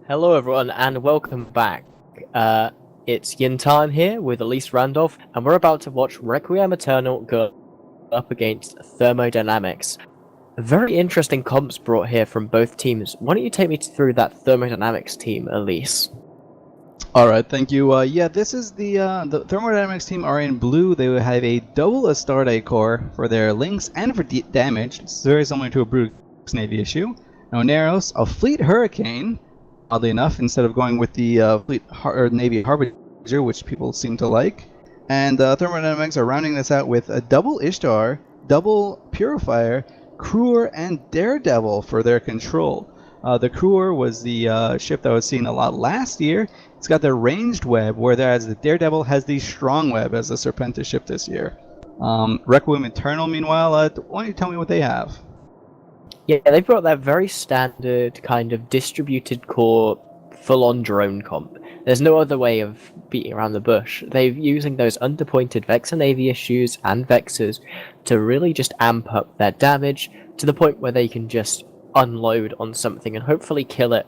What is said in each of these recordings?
Hello, everyone, and welcome back. It's Yintan here with Elise Randolph, and we're about to watch Requiem Eternal go up against Thermodynamics. Very interesting comps brought here from both teams. Why don't you take me through that Thermodynamics team, Elise? All right, thank you. This is the Thermodynamics team are in blue. They have a double Astarte core for their links and for damage. It's very similar to a Brooks Navy issue. Oneros, a Fleet Hurricane, oddly enough, instead of going with the Navy Harbinger, which people seem to like. And Thermodynamics are rounding this out with a double Ishtar, double Purifier, Cruer, and Daredevil for their control. The Cruer was the ship that was seen a lot last year. It's got the ranged web, whereas the Daredevil has the strong web as a Serpentis ship this year. Requiem Eternal, meanwhile, why don't you tell me what they have? Yeah, they've got that very standard kind of distributed core full-on drone comp. There's no other way of beating around the bush. They're using those underpointed Vexor Navy issues and Vexors to really just amp up their damage to the point where they can just unload on something and hopefully kill it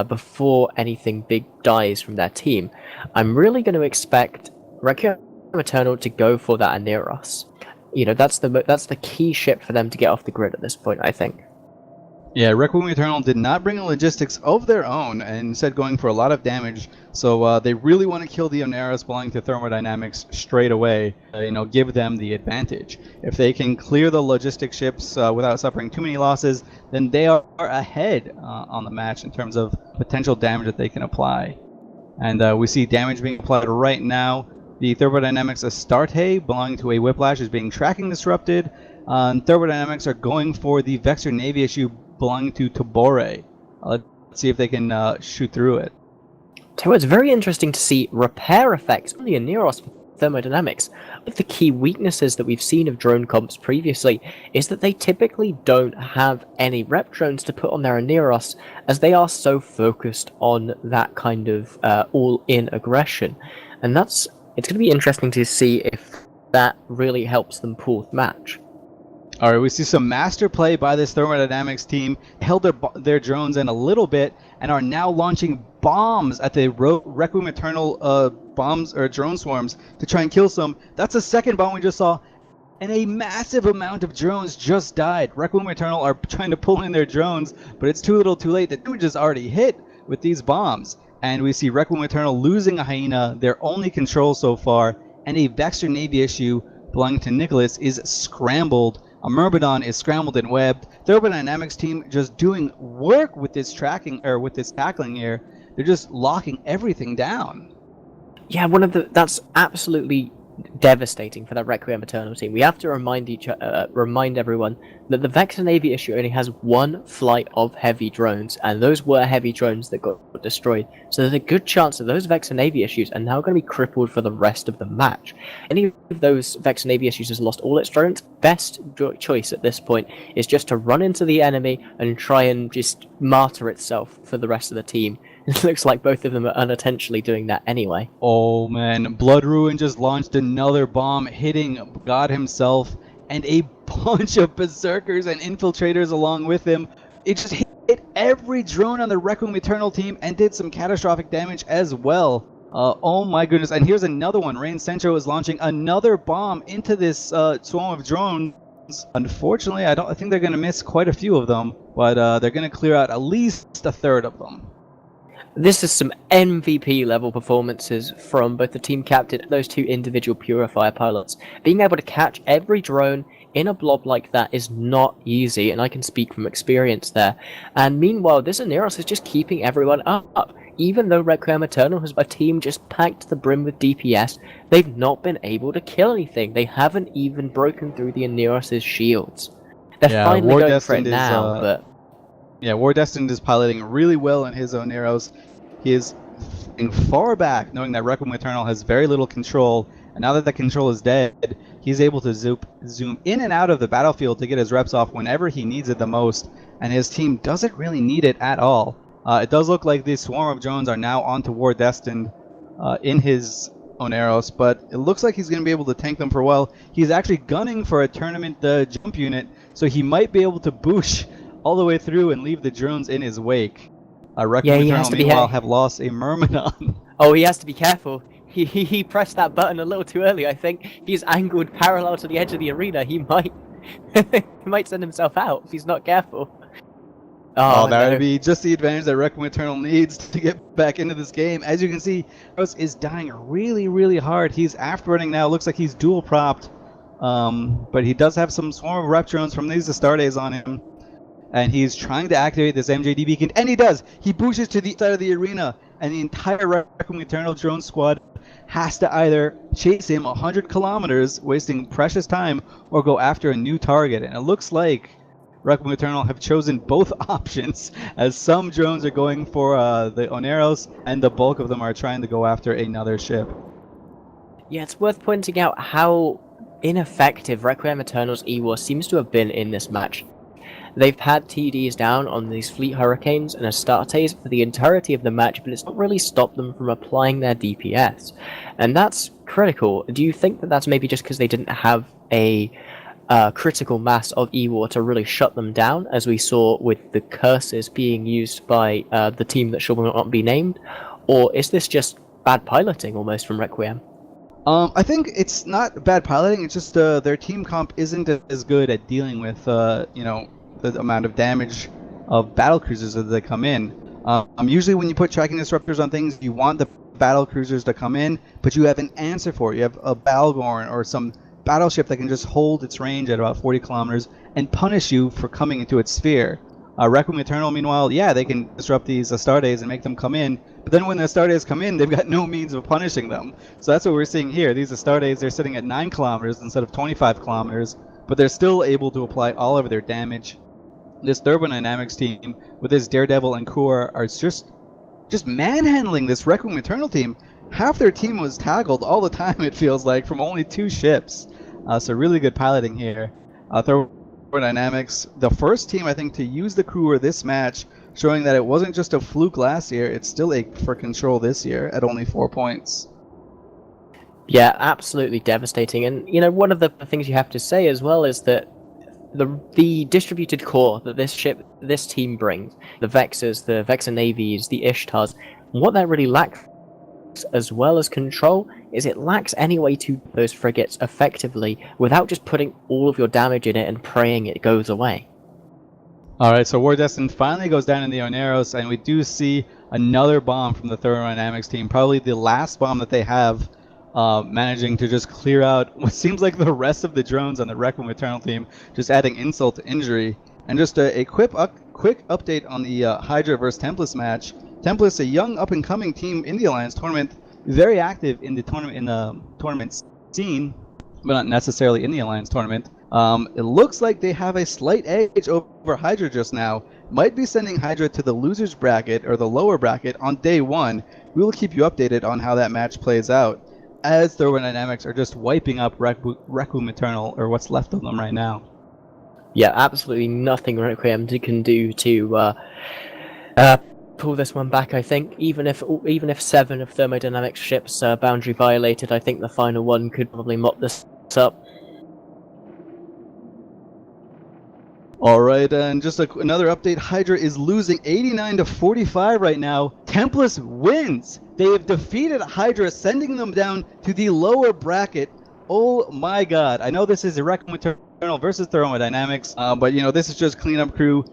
before anything big dies from their team. I'm really going to expect Requiem Eternal to go for that Aneros. You know, that's the key ship for them to get off the grid at this point, I think. Yeah, Requiem Eternal did not bring logistics of their own, and instead going for a lot of damage. So they really want to kill the Oneros belonging to Thermodynamics straight away. Give them the advantage. If they can clear the logistic ships without suffering too many losses, then they are ahead on the match in terms of potential damage that they can apply. And we see damage being applied right now. The Thermodynamics Astarte, belonging to a Whiplash, is being tracking disrupted. Thermodynamics are going for the Vexor Navy issue belonging to Tabore. Let's see if they can shoot through it. So it's very interesting to see repair effects on the Aneros for Thermodynamics. One of the key weaknesses that we've seen of drone comps previously is that they typically don't have any rep drones to put on their Aneros, as they are so focused on that kind of all-in aggression. And it's going to be interesting to see if that really helps them pull the match. All right, we see some master play by this Thermodynamics team. Held their drones in a little bit and are now launching bombs at the Requiem Eternal bombs or drone swarms to try and kill some. That's the second bomb we just saw, and a massive amount of drones just died. Requiem Eternal are trying to pull in their drones, but it's too little too late. The damage is already hit with these bombs. And we see Requiem Eternal losing a Hyena, their only control so far, and a Vexor Navy issue belonging to Nicholas is scrambled. A Myrmidon is scrambled and webbed. Thermodynamics team just doing work with this tackling here. They're just locking everything down. Yeah, that's absolutely devastating for that Requiem Eternal team. We have to remind everyone that the Vexor Navy issue only has one flight of heavy drones, and those were heavy drones that got destroyed. So there's a good chance that those Vexor Navy issues are now going to be crippled for the rest of the match. Any of those Vexor Navy issues has lost all its drones. Best choice at this point is just to run into the enemy and try and just martyr itself for the rest of the team. It looks like both of them are unintentionally doing that anyway. Oh man, Blood Ruin just launched another bomb, hitting God himself and a bunch of berserkers and infiltrators along with him. It just hit every drone on the Requiem Eternal team and did some catastrophic damage as well. Oh my goodness, and here's another one. Rain Centro is launching another bomb into this swarm of drones. Unfortunately, I think they're going to miss quite a few of them, but they're going to clear out at least a third of them. This is some MVP level performances from both the team captain and those two individual Purifier pilots. Being able to catch every drone in a blob like that is not easy, and I can speak from experience there. And meanwhile, this Aneros is just keeping everyone up. Even though Requiem Eternal has a team just packed to the brim with DPS, they've not been able to kill anything. They haven't even broken through the Aneros' shields. They're finally going for it now, but... Yeah, War Destined is piloting really well in his own arrows. He is far back, knowing that Requiem Eternal has very little control, and now that the control is dead, he's able to zoom in and out of the battlefield to get his reps off whenever he needs it the most, and his team doesn't really need it at all. It does look like this swarm of drones are now onto War Destined in his own arrows, but it looks like he's going to be able to tank them for a while. He's actually gunning for a tournament jump unit, so he might be able to boosh all the way through and leave the drones in his wake. Requiem Yeah, he has Eternal, to be. meanwhile, have lost a Myrmidon. Oh, he has to be careful. He pressed that button a little too early. I think he's angled parallel to the edge of the arena. He might he might send himself out if he's not careful. Oh, Oh that would no. be just the advantage that Requiem Eternal needs to get back into this game. As you can see, Rose is dying really, really hard. He's afterburning now. Looks like he's dual propped. But he does have some Swarm of Rep drones from these Astartes on him. And he's trying to activate this MJD beacon. And he does! He pushes to the side of the arena. And the entire Requiem Eternal drone squad has to either chase him 100 kilometers, wasting precious time, or go after a new target. And it looks like Requiem Eternal have chosen both options, as some drones are going for the Oneros, and the bulk of them are trying to go after another ship. Yeah, it's worth pointing out how ineffective Requiem Eternal's E-War seems to have been in this match. They've had TDs down on these Fleet Hurricanes and Astartes for the entirety of the match, but it's not really stopped them from applying their DPS. And that's critical. Do you think that that's maybe just because they didn't have a critical mass of E-War to really shut them down, as we saw with the curses being used by the team that shall not be named? Or is this just bad piloting almost from Requiem? I think it's not bad piloting, it's just their team comp isn't as good at dealing with, the amount of damage of battle cruisers as they come in. Usually when you put tracking disruptors on things, you want the battle cruisers to come in, but you have an answer for it. You have a Balgorn or some battleship that can just hold its range at about 40 kilometers and punish you for coming into its sphere. Requiem Eternal, meanwhile, yeah, they can disrupt these Astartes and make them come in, but then when the Astartes come in, they've got no means of punishing them. So that's what we're seeing here. These Astartes, they're sitting at 9 kilometers instead of 25 kilometers, but they're still able to apply all of their damage. This Thermodynamics team, with this Daredevil and Kur, are just manhandling this Requiem Eternal team. Half their team was tackled all the time, it feels like, from only 2 ships. So really good piloting here. Thermodynamics, the first team, I think, to use the Kur this match, showing that it wasn't just a fluke last year, it's still for control this year at only 4 points. Yeah, absolutely devastating. And, one of the things you have to say as well is that the distributed core that this team brings, the Vexers, the Vexer Navies, the Ishtars, what that really lacks, as well as control, is it lacks any way to those frigates effectively without just putting all of your damage in it and praying it goes away. Alright, so War Destined finally goes down in the Oneros, and we do see another bomb from the Thermodynamics team, probably the last bomb that they have, managing to just clear out what seems like the rest of the drones on the Requiem Eternal team, just adding insult to injury. And just a quick update on the Hydra vs Tempest match. Tempest, a young up-and-coming team in the Alliance tournament, very active in the tournament scene, but not necessarily in the Alliance tournament. It looks like they have a slight edge over Hydra just now. Might be sending Hydra to the losers bracket or the lower bracket on day 1. We will keep you updated on how that match plays out, as Thermodynamics are just wiping up Requiem Eternal, or what's left of them right now. Yeah, absolutely nothing Requiem can do to pull this one back. I think even if 7 of Thermodynamics ships boundary violated, I think the final one could probably mop this up. Alright, and just another update, Hydra is losing 89 to 45 right now. Tempest wins! They have defeated Hydra, sending them down to the lower bracket. Oh my god, I know this is a Requiem Eternal versus Thermodynamics, but this is just cleanup crew.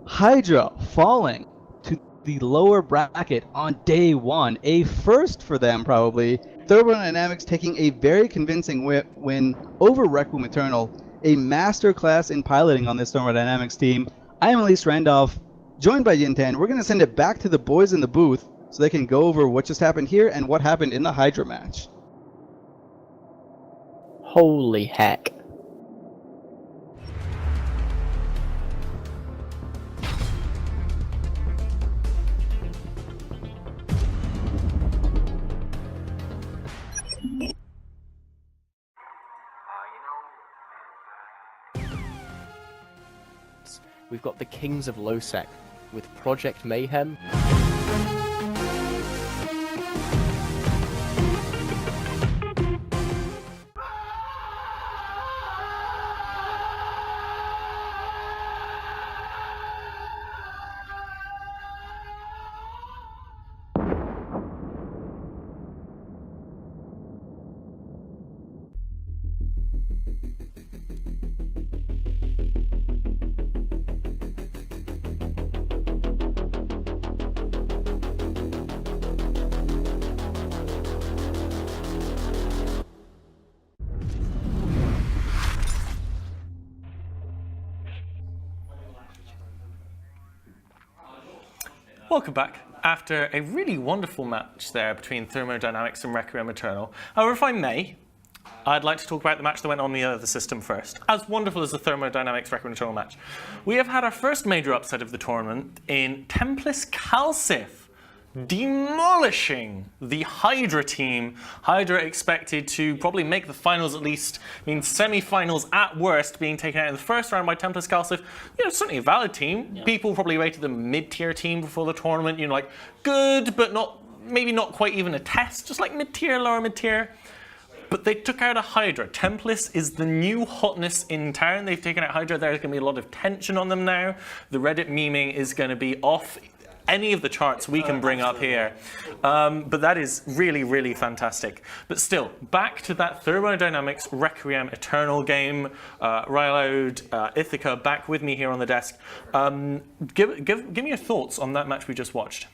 Hydra falling to the lower bracket on day 1, a first for them probably. Thermodynamics taking a very convincing win over Requiem Eternal. A masterclass in piloting on this Thermodynamics team. I am Elise Randolph, joined by Yintan. We're going to send it back to the boys in the booth so they can go over what just happened here and what happened in the Hydra match. Holy heck. We've got the Kings of Losec with Project Mayhem. Welcome back. After a really wonderful match there between Thermodynamics and Requiem Eternal. However, if I may, I'd like to talk about the match that went on the other system first. As wonderful as the Thermodynamics Requiem Eternal match, we have had our first major upset of the tournament in Templis Calcif demolishing the Hydra team. Hydra expected to probably make the finals at least, semi-finals at worst, being taken out in the first round by Templis Calcif. Certainly a valid team. Yeah. People probably rated them a mid-tier team before the tournament. Like good, but maybe not quite even a test, just like mid-tier, lower mid-tier. But they took out a Hydra. Templis is the new hotness in town. They've taken out Hydra. There's going to be a lot of tension on them now. The Reddit memeing is going to be off any of the charts we can bring up here. But that is really, really fantastic. But still, back to that Thermodynamics Requiem Eternal game. Rylode, Ithaca, back with me here on the desk. Give me your thoughts on that match we just watched.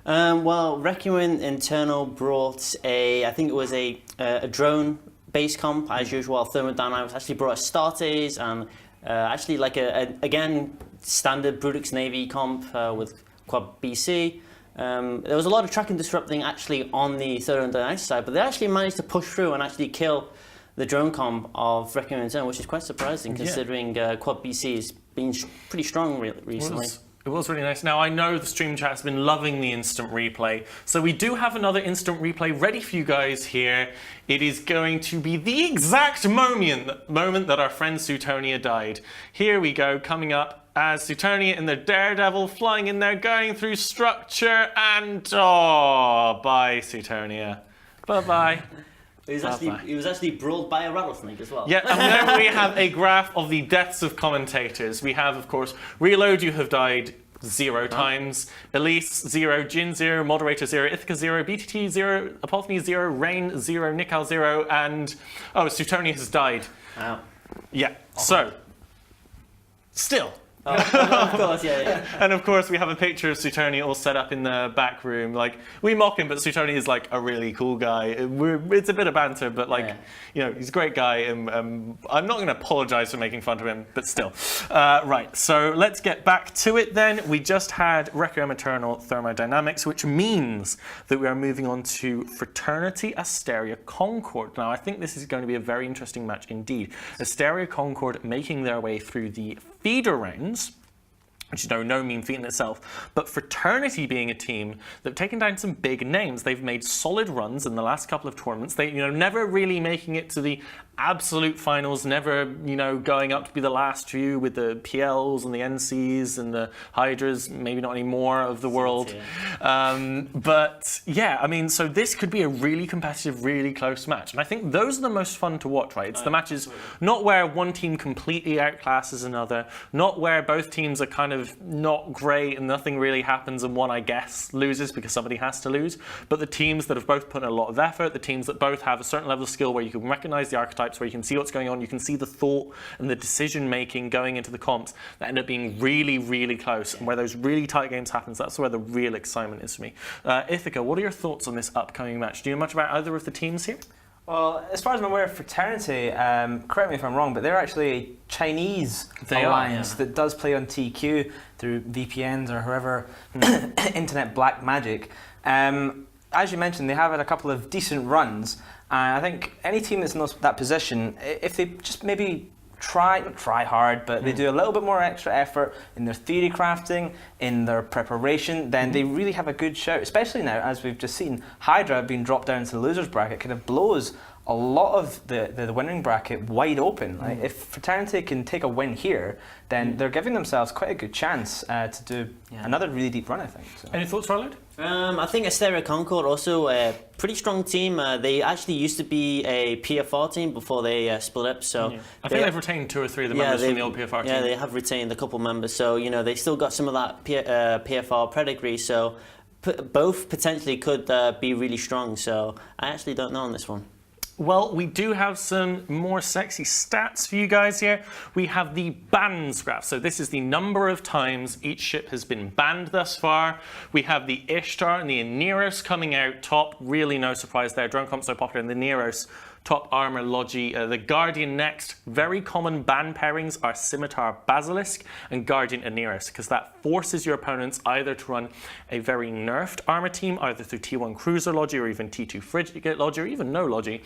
Well, Requiem Eternal brought I think it was a drone base comp, as usual. Thermodynamics actually brought Astartes and actually like again, standard Brutix Navy comp with Quad BC. There was a lot of tracking disrupting actually on the Thermodynamics side, but they actually managed to push through and actually kill the drone comp of Requiem Eternal, which is quite surprising considering Quad BC has been pretty strong recently. It was really nice. Now, I know the stream chat has been loving the instant replay, so we do have another instant replay ready for you guys here. It is going to be the exact moment that our friend Suetonia died. Here we go, coming up as Suetonia and the Daredevil flying in there, going through structure, and bye, Suetonia. Bye-bye. He was actually brawled by a rattlesnake as well. Yeah, and then we have a graph of the deaths of commentators. We have, of course, Reload, you have died 0 times. Elise, 0. Jin, 0. Moderator, 0. Ithaca, 0. BTT, 0. Apophany, 0. Rain, 0. Nikal, 0. And, Suetonia has died. Wow. Yeah, so, still. Of course, yeah. And of course, we have a picture of Suetonia all set up in the back room. Like, we mock him, but Suetonia is like a really cool guy. It's a bit of banter, but he's a great guy. And I'm not going to apologize for making fun of him, but still. Right, so let's get back to it then. We just had Requiem Eternal Thermodynamics, which means that we are moving on to Fraternity Asteria Concord. Now, I think this is going to be a very interesting match indeed. Asteria Concord making their way through the feeder rounds, which is no mean feat in itself, but Fraternity being a team that have taken down some big names. They've made solid runs in the last couple of tournaments. They, never really making it to the absolute finals, never, going up to be the last few with the PLs and the NCs and the Hydras, maybe not anymore, of the world. But yeah, so this could be a really competitive, really close match. And I think those are the most fun to watch, right? It's the matches not where one team completely outclasses another, not where both teams are kind of not great and nothing really happens and one, I guess, loses because somebody has to lose, but the teams that have both put in a lot of effort, the teams that both have a certain level of skill where you can recognize the archetypes, where you can see what's going on, you can see the thought and the decision making going into the comps that end up being really, really close, and where those really tight games happens, that's where the real excitement is for me. Ithaca, what are your thoughts on this upcoming match? Do you know much about either of the teams here? Well, as far as I'm aware, Fraternity, correct me if I'm wrong, but they're actually a Chinese alliance that does play on TQ through VPNs or however internet black magic. As you mentioned, they have had a couple of decent runs. And I think any team that's in that position, if they just maybe not try hard, but they do a little bit more extra effort in their theory crafting, in their preparation, then they really have a good shout. Especially now, as we've just seen, Hydra being dropped down to the losers bracket kind of blows a lot of the winning bracket wide open. Like, if Fraternity can take a win here, then they're giving themselves quite a good chance to do another really deep run, I think. So. Any thoughts, Rylode? I think Asteria Concord also a pretty strong team. They actually used to be a PFR team before they split up. So I think they've retained 2 or 3 of the members from the old PFR team. Yeah, they have retained a couple members. So they still got some of that PFR pedigree. So both potentially could be really strong. So I actually don't know on this one. Well, we do have some more sexy stats for you guys here. We have the bans graph. So this is the number of times each ship has been banned thus far. We have the Ishtar and the Aneros coming out top. Really no surprise there. Drone comp so popular. And the Aneros top armor Logi. The Guardian next. Very common ban pairings are Scimitar Basilisk and Guardian Aneris, because that forces your opponents either to run a very nerfed armor team, either through T1 Cruiser Logi or even T2 Frigate Logi, or even no Logi,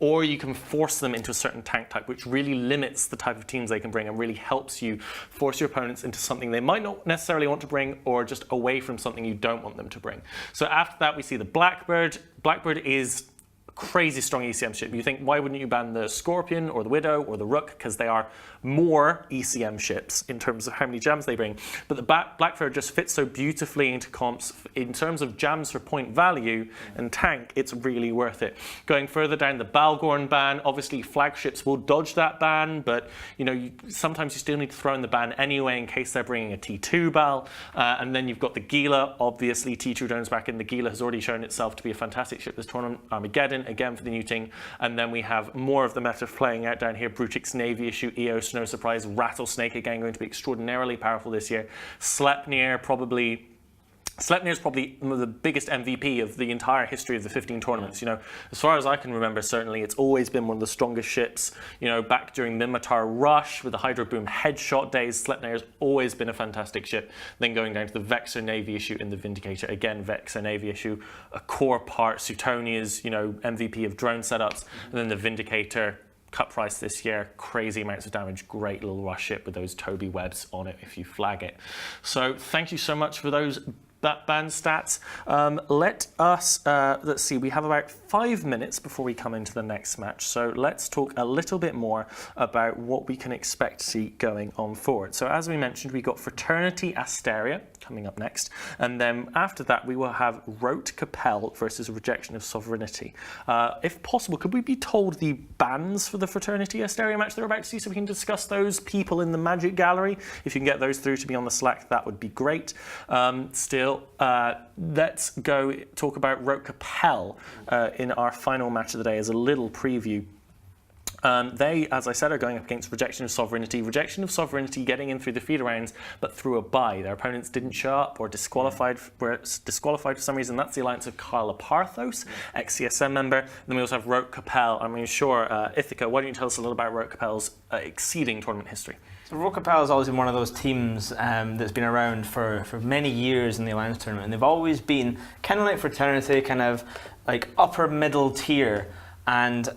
or you can force them into a certain tank type, which really limits the type of teams they can bring and really helps you force your opponents into something they might not necessarily want to bring, or just away from something you don't want them to bring. So after that, we see the Blackbird. Blackbird is crazy strong ECM ship. You think, why wouldn't you ban the Scorpion or the Widow or the Rook? Because they are more ECM ships in terms of how many jams they bring. But the Blackbird just fits so beautifully into comps. In terms of jams for point value and tank, it's really worth it. Going further down, the Balgorn ban. Obviously, flagships will dodge that ban, but sometimes you still need to throw in the ban anyway in case they're bringing a T2 Bal. And then you've got the Gila. Obviously, T2 drones back in. The Gila has already shown itself to be a fantastic ship this tournament. Armageddon, again for the new team. And then we have more of the meta playing out down here. Brutic's Navy issue, EOS, no surprise. Rattlesnake, again, going to be extraordinarily powerful this year. Sleipnir is probably one of the biggest MVP of the entire history of the 15 tournaments. As far as I can remember, certainly it's always been one of the strongest ships. Back during the Minotaur Rush with the Hydro Boom headshot days, Sleipnir has always been a fantastic ship. Then going down to the Vexor Navy issue in the Vindicator, again Vexor Navy issue, a core part. Suetonia's MVP of drone setups, and then the Vindicator. Cut price this year, crazy amounts of damage, great little rush ship with those Toby webs on it if you flag it. So thank you so much for those ban stats. Let's see, we have about 5 minutes before we come into the next match, so let's talk a little bit more about what we can expect to see going on forward. So as we mentioned, we got Fraternity Asteria coming up next, and then after that we will have Rote Capel versus Rejection of Sovereignty. If possible, could we be told the bans for the Fraternity Asteria match they're about to see, so we can discuss those people in the Magic Gallery? If you can get those through to me on the Slack, that would be great. Let's go talk about Rote Capel in our final match of the day as a little preview. They, as I said, are going up against Rejection of Sovereignty. Rejection of Sovereignty getting in through the feeder rounds, but through a bye. Their opponents didn't show up or were disqualified for some reason. That's the alliance of Carla Parthos, ex-CSM member. Then we also have Rote Capel. Ithaca, why don't you tell us a little about Rote Capel's exceeding tournament history? So Rote Capel has always been one of those teams that's been around for many years in the Alliance tournament, and they've always been kind of like Fraternity, kind of like upper middle tier, and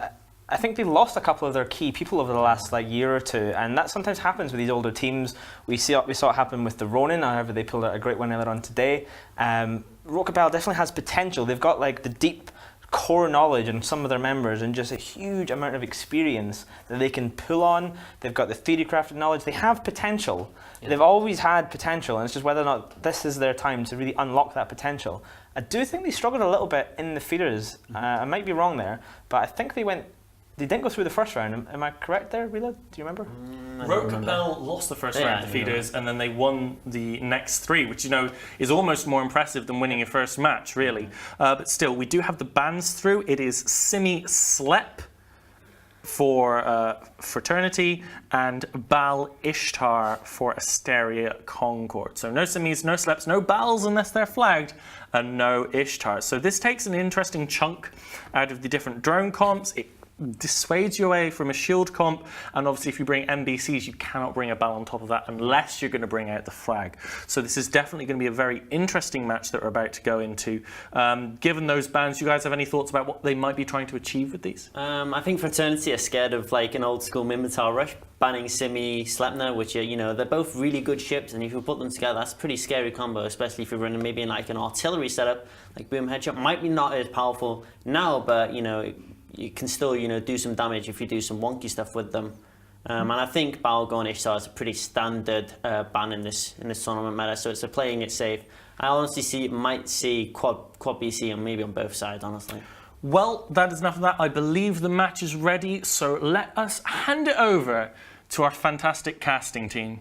I think they lost a couple of their key people over the last year or two, and that sometimes happens with these older teams. We saw it happen with the Ronin, however they pulled out a great win earlier on today. Rote Capel definitely has potential. They've got the deep core knowledge in some of their members and just a huge amount of experience that they can pull on. They've got the theory-crafted knowledge. They have potential. Yeah. They've always had potential, and it's just whether or not this is their time to really unlock that potential. I do think they struggled a little bit in the feeders. I might be wrong there, but I think they didn't go through the first round. Am I correct there, Rila? Do you remember? Rote Capel lost the first round of the feeders, and then they won the next three, which is almost more impressive than winning your first match, really. But still, we do have the bans through. It is Simi Slep for Fraternity and Bal Ishtar for Asteria Concord. So no Simis, no Sleps, no Bals unless they're flagged, and no Ishtar. So this takes an interesting chunk out of the different drone comps. It dissuades you away from a shield comp, and obviously if you bring MBCs you cannot bring a Bal on top of that unless you're going to bring out the flag. So this is definitely going to be a very interesting match that we're about to go into. Given those bans, you guys have any thoughts about what they might be trying to achieve with these? I think Fraternity are scared of an old school Minotaur Rush, banning Simi, Sleipnir, which are, they're both really good ships, and if you put them together, that's a pretty scary combo, especially if you're running maybe in an artillery setup, Boom Headshot. Might be not as powerful now, but you can still, do some damage if you do some wonky stuff with them. And I think Balgorn Ishtar is a pretty standard ban in this tournament meta, so it's playing it safe. I honestly might see quad BC and maybe on both sides, honestly. Well, that is enough of that. I believe the match is ready, so let us hand it over to our fantastic casting team.